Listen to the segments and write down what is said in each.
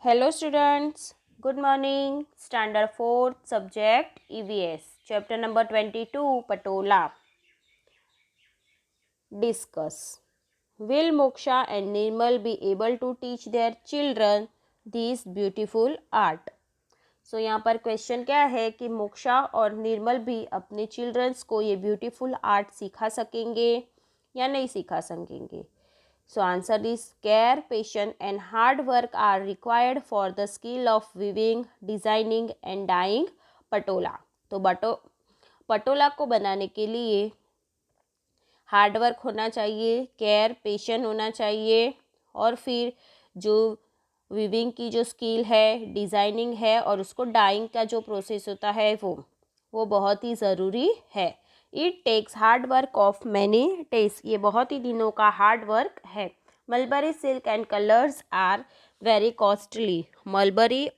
Hello students, good morning. Standard 4th subject EVS, chapter number 22 Patola. Discuss. Will Moksha and Nirmal be able to teach their children this beautiful art? So यहाँ पर question क्या है कि मोक्षा और निर्मल भी अपने children's को ये ब्यूटीफुल आर्ट सिखा सकेंगे या नहीं सिखा सकेंगे. So answer is care, patience and hard work are required for the skill of weaving, designing and dyeing Patola. तो पटोला को बनाने के लिए हार्ड वर्क होना चाहिए, केयर पेशेंट होना चाहिए और फिर जो वीविंग की जो स्किल है, डिज़ाइनिंग है और उसको डाइंग का जो प्रोसेस होता है वो बहुत ही ज़रूरी है. It takes hard work of many days. ये बहुत ही दिनों का हार्ड वर्क है. Mulberry silk and colours are very costly. Mulberry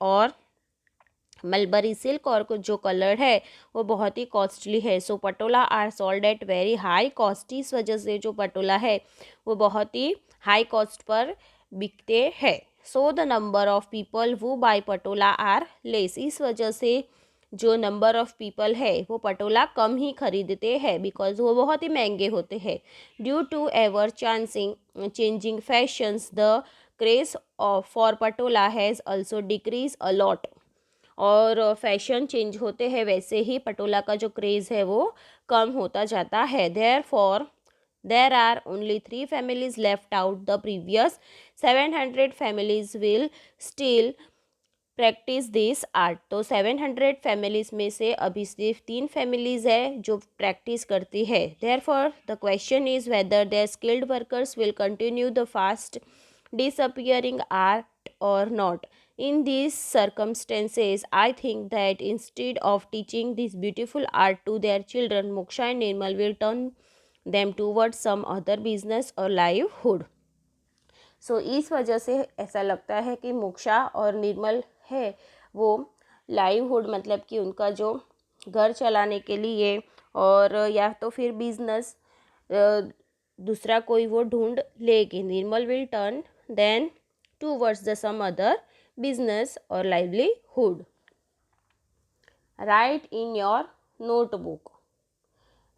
silk और कुछ जो कलर है वो बहुत ही कॉस्टली है. So patola are sold at very high cost. इस वजह से जो पटोला है वो बहुत ही हाई कॉस्ट पर बिकते हैं. So the number of people वो बाय पटोला आर लेस. इस वजह से जो नंबर ऑफ पीपल है वो पटोला कम ही खरीदते हैं बिकॉज वो बहुत ही महंगे होते हैं. Due to ever changing fashions the craze of for patola has also decrease a lot. और फैशन चेंज होते हैं वैसे ही पटोला का जो क्रेज़ है वो कम होता जाता है. There are only 3 families left out. The previous 700 families will still practice this art. तो 700 फैमिलीज़ में से अभी सिर्फ 3 फैमिलीज़ है जो प्रैक्टिस करती है. Therefore the question is whether their skilled workers will continue the fast disappearing art or not. In these circumstances, I think that instead of teaching this beautiful art to their children, Moksha and Nirmal will turn them towards some other business or livelihood. So इस वजह से ऐसा लगता है कि मोक्षा और निर्मल है वो लाइवहुड मतलब कि उनका जो घर चलाने के लिए और या तो फिर बिजनेस दूसरा कोई वो ढूंढ लेगी. Nirmal will turn then towards the some other business और livelihood. Write in your notebook.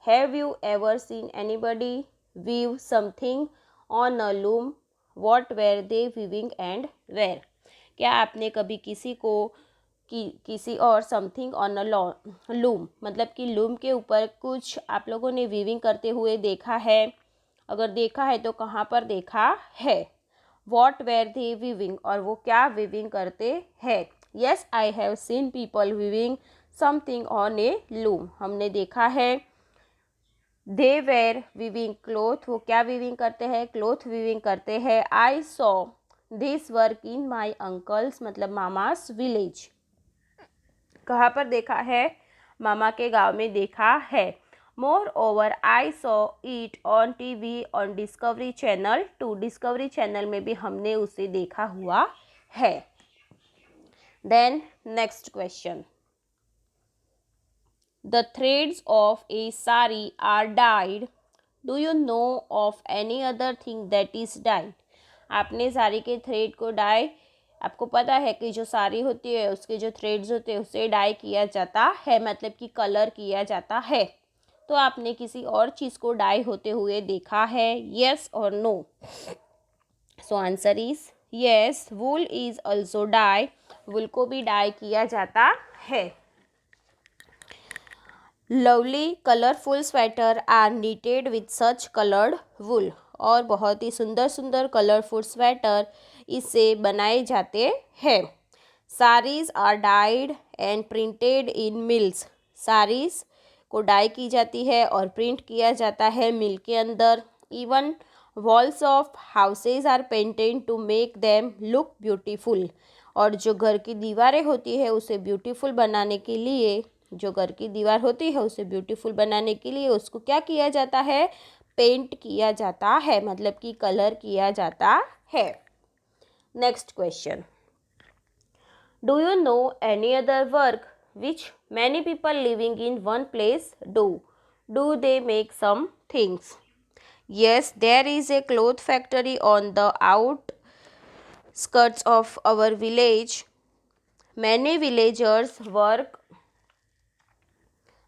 Have you ever seen anybody weave something on a loom. What were they weaving and where. क्या आपने कभी किसी को किसी और समथिंग ऑन अ लूम मतलब कि लूम के ऊपर कुछ आप लोगों ने वीविंग करते हुए देखा है. अगर देखा है तो कहाँ पर देखा है. वॉट वेर दे वीविंग और वो क्या वीविंग करते हैं. Yes I have seen people weaving something on a loom. हमने देखा है. They were weaving cloth. वो क्या वीविंग करते हैं. क्लोथ वीविंग करते हैं. I saw this work in my uncle's मतलब मामास विलेज. कहाँ पर देखा है. मामा के गांव में देखा है. Moreover I saw it on TV on Discovery Channel 2. Discovery Channel में भी हमने उसे देखा हुआ है. Then next question. The threads of a sari are dyed. Do you know of any other thing that is dyed. आपने साड़ी के thread को डाई आपको पता है कि जो साड़ी होती है उसके जो थ्रेड्स होते हैं उसे डाई किया जाता है मतलब कि कलर किया जाता है. तो आपने किसी और चीज़ को डाई होते हुए देखा है. येस और no. So answer is yes. Wool is also dye. Wool को भी डाई किया जाता है. Lovely colourful sweater are knitted with such coloured wool. और बहुत ही सुंदर सुंदर कलरफुल स्वेटर इससे बनाए जाते हैं. Saris are dyed and printed in mills. Saris को डाई की जाती है और प्रिंट किया जाता है मिल के अंदर. Even walls of houses are painted to make them look beautiful. और जो घर की दीवारें होती है उसे ब्यूटीफुल बनाने के लिए जो घर की दीवार होती है उसे ब्यूटीफुल बनाने के लिए उसको क्या किया जाता है. पेंट किया जाता है मतलब कि कलर किया जाता है. Next question. Do you no any other work which many people living in one place do. Do they make some things? Yes, there is a cloth factory on the skirts of our village. Many villagers work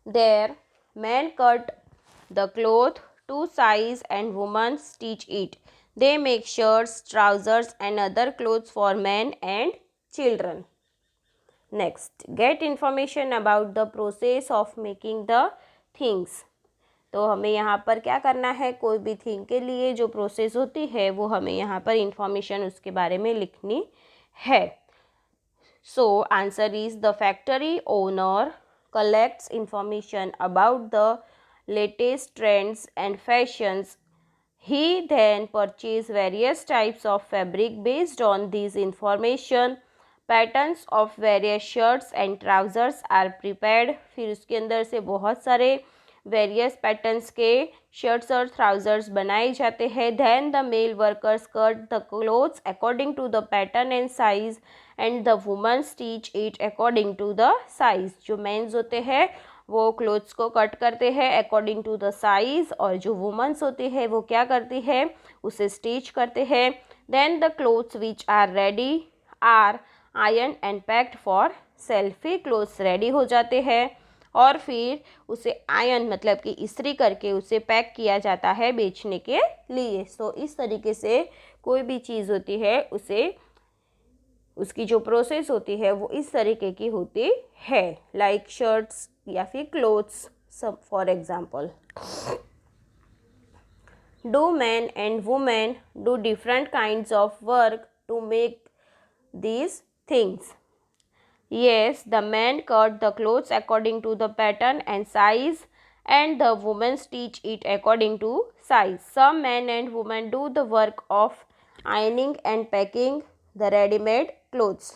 there. Men cut the cloth to size and women stitch it. They make shirts, trousers and other clothes for men and children. Next, get information about the process of making the things. तो हमें यहाँ पर क्या करना है, कोई भी thing के लिए जो प्रोसेस होती है वो हमें यहाँ पर इंफॉर्मेशन उसके बारे में लिखनी है. सो answer is the factory owner collects information about the latest trends and fashions. He then purchases various types of fabric based on this information. Patterns of various shirts and trousers are prepared. फिर उसके अंदर से बहुत सारे various patterns के shirts और trousers बनाए जाते हैं. Then the male workers cut the clothes according to the pattern and size and the woman stitch it according to the size. जो मेंस होते हैं वो क्लोथ्स को कट करते हैं अकॉर्डिंग टू द साइज, और जो वुमेंस होती है वो क्या करती है, उसे स्टिच करते हैं. Then the clothes which are ready are iron and packed for sale. फिर क्लोथ्स रेडी हो जाते हैं और फिर उसे आयरन मतलब कि इस्त्री करके उसे पैक किया जाता है बेचने के लिए. सो इस तरीके से कोई भी चीज़ होती है उसे उसकी जो प्रोसेस होती है वो इस तरीके की होती है. लाइक शर्ट्स या फिर क्लोथ्स सब for example. Do man and women do different kinds of work to make these things? Yes, the men cut the clothes according to the pattern and size, and the women stitch it according to size. Some men and women do the work of ironing and packing the ready-made clothes.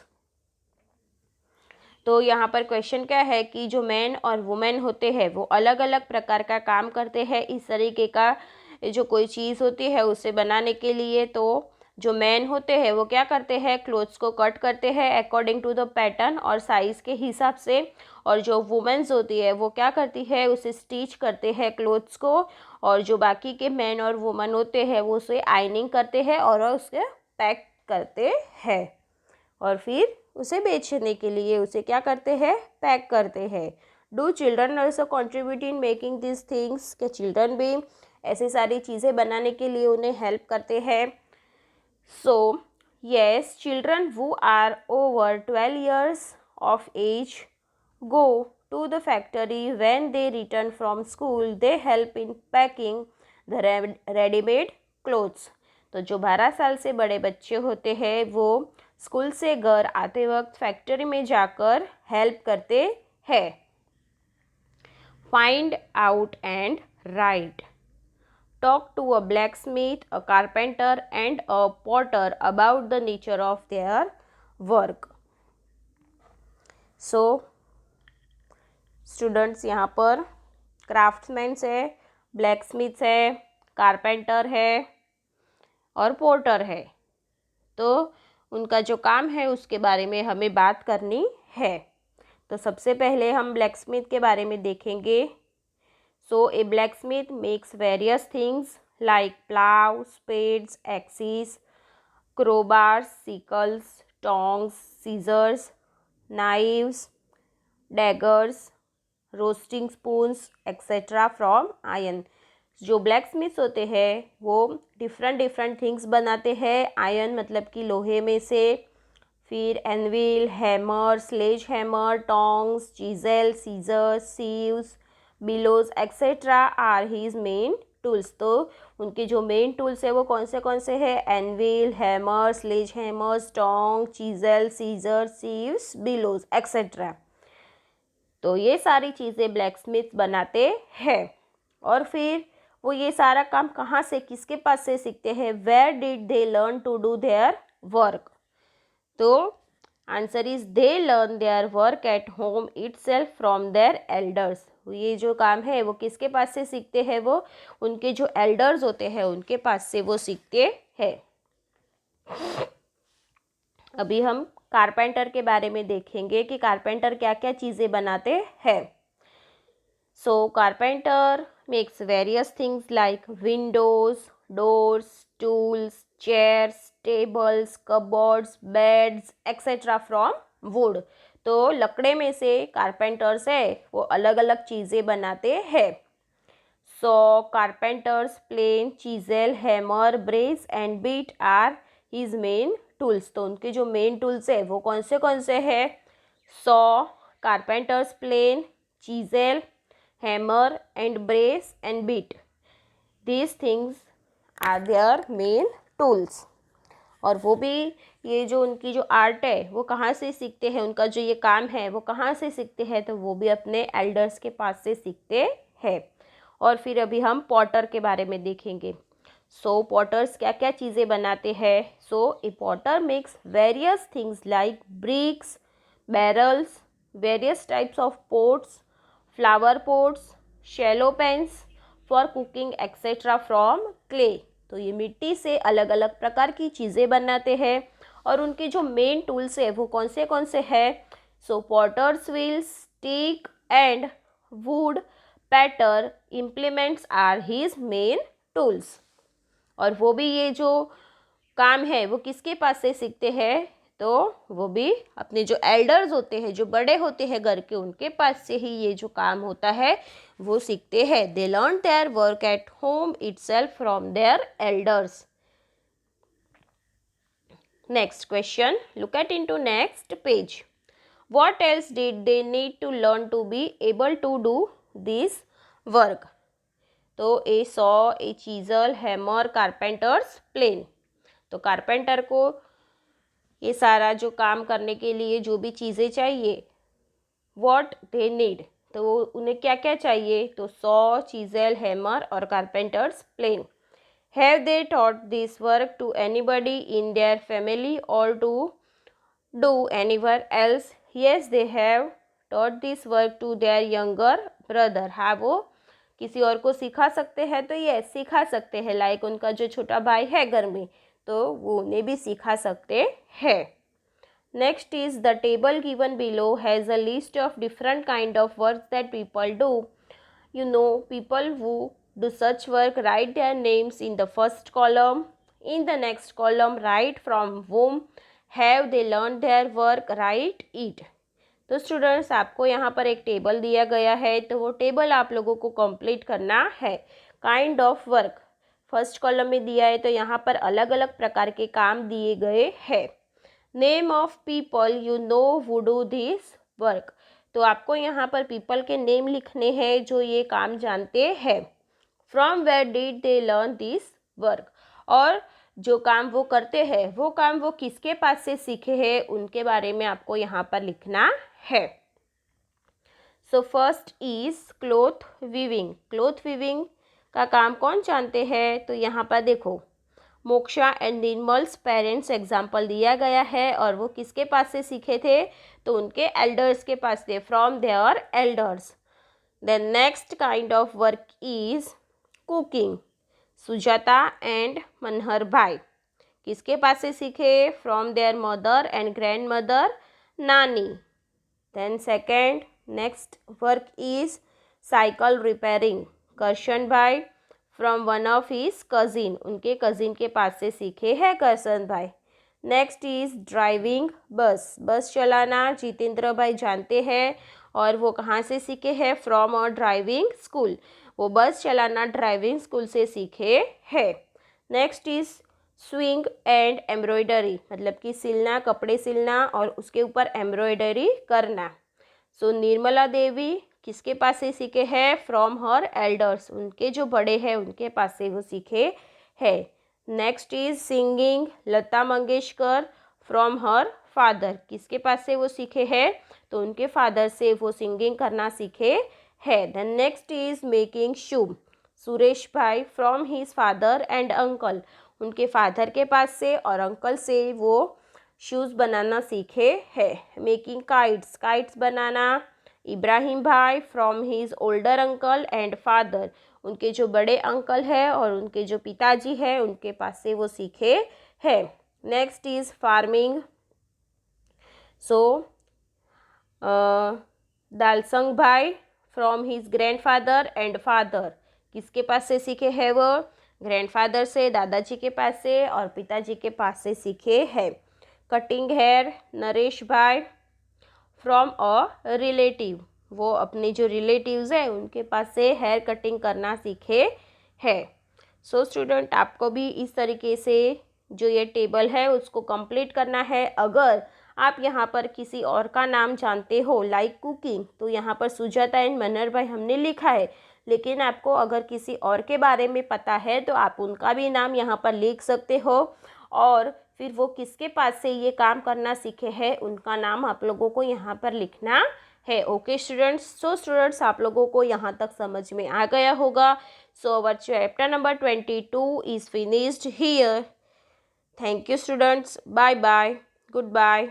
तो यहाँ पर question क्या है कि जो man और women होते हैं वो अलग अलग प्रकार का काम करते हैं इस तरीके का जो कोई चीज़ होती है उसे बनाने के लिए. तो जो मैन होते हैं वो क्या करते हैं, क्लोथ्स को कट करते हैं अकॉर्डिंग टू द पैटर्न और साइज़ के हिसाब से, और जो वुमेन्स होती है वो क्या करती है, उसे स्टिच करते हैं क्लोथ्स को, और जो बाकी के मैन और वुमेन होते हैं वो उसे आयनिंग करते हैं और उसे पैक करते हैं और फिर उसे बेचने के लिए उसे क्या करते हैं, पैक करते हैं. Do children also contribute in making this things? के चिल्ड्रन भी ऐसी सारी चीज़ें बनाने के लिए उन्हें हेल्प करते हैं. So, yes, children who are over 12 years of age go to the factory. When they return from school, they help in packing the ready-made clothes. तो जो 12 साल से बड़े बच्चे होते हैं वो स्कूल से घर आते वक्त फैक्ट्री में जाकर हेल्प करते हैं. Find out and right. Talk to a blacksmith, a carpenter and a potter about the nature of their work. So, students यहाँ पर क्राफ्ट्समैन है, ब्लैकस्मिथ है, कारपेंटर है और पोर्टर है. तो उनका जो काम है उसके बारे में हमें बात करनी है. तो सबसे पहले हम ब्लैकस्मिथ के बारे में देखेंगे. So, a blacksmith makes various things like plow, spades, axes, crowbars, sickles, tongs, scissors, knives, daggers, roasting spoons, etc. from iron. जो ब्लैकस्मिथ होते हैं वो डिफरेंट थिंग्स बनाते हैं आयरन मतलब कि लोहे में से. फिर anvil, hammer, sledge hammer, tongs, chisel, scissors, sieves, bellows etcetera are his main tools. तो उनके जो मेन टूल्स है वो कौन से हैं, anvil, hammer, sledge hammers, tong, chisel, scissor, sieves, bellows etcetera. तो ये सारी चीज़ें ब्लैकस्मिथ बनाते हैं. और फिर वो ये सारा काम कहाँ से, किसके पास से सीखते हैं, where did they learn to do their work? तो answer is they learn their work at home itself from their elders. ये जो काम है वो किसके पास से सीखते हैं, वो उनके जो एल्डर्स होते हैं उनके पास से वो सीखते हैं. अभी हम कारपेंटर के बारे में देखेंगे कि कारपेंटर क्या क्या चीज़ें बनाते हैं. So carpenter makes various things like windows, doors, tools, chairs, tables, cupboards, beds, etc. from wood. तो लकड़े में से कारपेंटर्स है वो अलग अलग चीज़ें बनाते हैं. So carpenters plane, chisel, hammer, brace and bit are his main tools. तो उनके जो मेन टूल्स है वो कौन से हैं? So carpenters plane, chisel, hammer and brace and bit. These things are their main tools. और वो भी ये जो उनकी जो आर्ट है वो कहाँ से सीखते हैं, उनका जो ये काम है वो कहाँ से सीखते हैं? तो वो भी अपने एल्डर्स के पास से सीखते हैं. और फिर अभी हम पॉटर के बारे में देखेंगे. सो पॉटर्स क्या क्या चीज़ें बनाते हैं? So a potter makes various things like bricks, barrels, various types of pots, flower pots, shallow pans for cooking etcetera from clay. तो ये मिट्टी से अलग अलग प्रकार की चीज़ें बनाते हैं. और उनके जो मेन टूल्स है वो कौन से हैं? So potters wheels, stick and wood patter implements are his main tools. और वो भी ये जो काम है वो किसके पास से सीखते हैं? तो वो भी अपने जो एल्डर्स होते हैं, जो बड़े होते हैं घर के, उनके पास से ही ये जो काम होता है वो सीखते हैं. दे learn their work at home itself from their elders. Next question, look at into next page. What else did they need to learn to be able to do this work? तो ए सॉ, ए chisel, hammer, carpenters plane. तो carpenter को ये सारा जो काम करने के लिए जो भी चीज़ें चाहिए, व्हाट दे नीड, तो उन्हें क्या क्या चाहिए? तो सॉ, चीजल, हैमर और carpenters plane. Have they taught this work to anybody in their family और to do anywhere else? Yes, they have taught this work to their younger brother. हाँ, वो किसी और को सिखा सकते हैं. तो ये सिखा सकते हैं, लाइक उनका जो छोटा भाई है घर में, तो वो उन्हें भी सिखा सकते हैं. Next is the table given below has a list of different kind of work that people do. You know, people who do such work write their names in the first column. In the next column, write from whom have they learned their work, write it. तो students, आपको यहाँ पर एक table दिया गया है, तो वो टेबल आप लोगों को कंप्लीट करना है. Kind of work first column में दिया है, तो यहाँ पर अलग अलग प्रकार के काम दिए गए हैं. Name of people you know who do this work. तो आपको यहाँ पर पीपल के नेम लिखने हैं जो ये काम जानते हैं. From where did they learn this work. और जो काम वो करते हैं वो काम वो किसके पास से सीखे हैं, उनके बारे में आपको यहाँ पर लिखना है. So first is cloth weaving. Cloth weaving का काम कौन जानते हैं? तो यहाँ पर देखो, मोक्षा एंड निर्मल्स पेरेंट्स एग्जाम्पल दिया गया है. और वो किसके पास से सीखे थे? तो उनके एल्डर्स के पास से, from their elders. The next kind of work is cooking. Sujata and Manhar bhai किसके पास से सीखे? From their mother and grandmother, नानी. Then second next work is cycle repairing. Karshan bhai from one of his cousin. उनके कजिन के पास से सीखे हैं करशन भाई. नेक्स्ट इज ड्राइविंग बस. बस चलाना जितेंद्र भाई जानते हैं. और वो कहाँ से सीखे हैं? फ्रॉम और ड्राइविंग स्कूल. वो बस चलाना ड्राइविंग स्कूल से सीखे हैं. Next is swing and embroidery, मतलब कि सिलना, कपड़े सिलना और उसके ऊपर एम्ब्रॉयडरी करना. सो निर्मला देवी किसके पास से सीखे हैं? From her elders. उनके जो बड़े हैं उनके पास से वो सीखे हैं. Next is singing. Lata Mangeshkar from her father. किसके पास से वो सीखे हैं? तो उनके फादर से वो सिंगिंग करना सीखे है. देन नेक्स्ट इज मेकिंग शू. सुरेश भाई from his father and uncle. उनके फादर के पास से और अंकल से वो शूज़ बनाना सीखे हैं. Making kites. काइट्स बनाना इब्राहिम भाई from his older uncle and father. उनके जो बड़े अंकल है और उनके जो पिताजी है उनके पास से वो सीखे हैं. Next is farming. So Dalsang bhai from his grandfather and father. किसके पास से सीखे हैं वो? ग्रैंडफादर से, दादाजी के पास से और पिताजी के पास से सीखे हैं। कटिंग हेयर नरेश भाई फ्रॉम अ रिलेटिव, वो अपने जो रिलेटिव्स हैं उनके पास से हेयर कटिंग करना सीखे हैं। सो स्टूडेंट, आपको भी इस तरीके से जो ये टेबल है उसको कंप्लीट करना है। अगर आप यहाँ पर किसी और का नाम जानते हो लाइक कुकिंग, तो यहाँ पर सुजाता एंड मनर भाई हमने लिखा है, लेकिन आपको अगर किसी और के बारे में पता है तो आप उनका भी नाम यहाँ पर लिख सकते हो, और फिर वो किसके पास से ये काम करना सीखे हैं उनका नाम आप लोगों को यहाँ पर लिखना है। ओके स्टूडेंट्स, सो स्टूडेंट्स आप लोगों को यहाँ तक समझ में आ गया होगा। So our chapter number 22 is finished here. Thank you students, bye bye, good bye.